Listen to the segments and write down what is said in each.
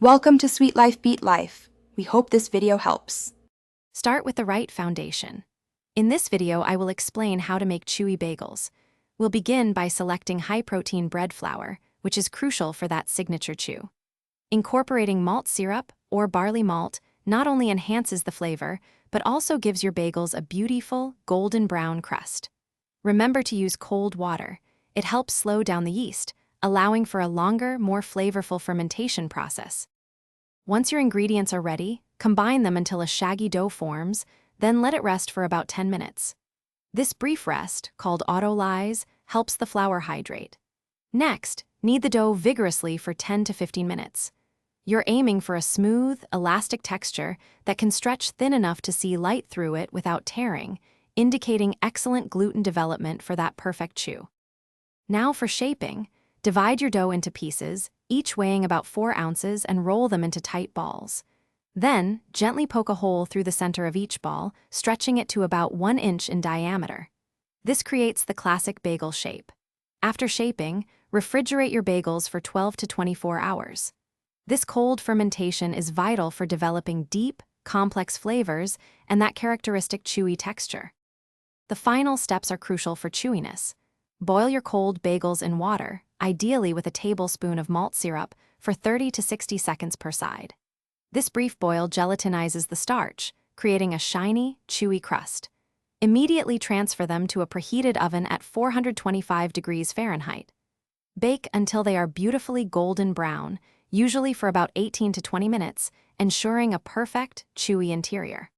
Welcome to Sweet Life Beat Life. We hope this video helps. Start with the right foundation. In this video, I will explain how to make chewy bagels. We'll begin by selecting high-protein bread flour, which is crucial for that signature chew. Incorporating malt syrup or barley malt not only enhances the flavor, but also gives your bagels a beautiful, golden brown crust. Remember to use cold water. It helps slow down the yeast, allowing for a longer, more flavorful fermentation process. Once your ingredients are ready, combine them until a shaggy dough forms, then let it rest for about 10 minutes. This brief rest, called autolyse, helps the flour hydrate. Next, knead the dough vigorously for 10 to 15 minutes. You're aiming for a smooth, elastic texture that can stretch thin enough to see light through it without tearing, indicating excellent gluten development for that perfect chew. Now for shaping. Divide your dough into pieces, each weighing about 4 ounces, and roll them into tight balls. Then, gently poke a hole through the center of each ball, stretching it to about 1 inch in diameter. This creates the classic bagel shape. After shaping, refrigerate your bagels for 12 to 24 hours. This cold fermentation is vital for developing deep, complex flavors and that characteristic chewy texture. The final steps are crucial for chewiness. Boil your cold bagels in water, ideally with a tablespoon of malt syrup, for 30 to 60 seconds per side. This brief boil gelatinizes the starch, creating a shiny, chewy crust. Immediately transfer them to a preheated oven at 425 degrees Fahrenheit. Bake until they are beautifully golden brown, usually for about 18 to 20 minutes, ensuring a perfect, chewy interior.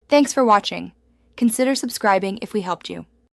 Thanks for watching. Consider subscribing if we helped you.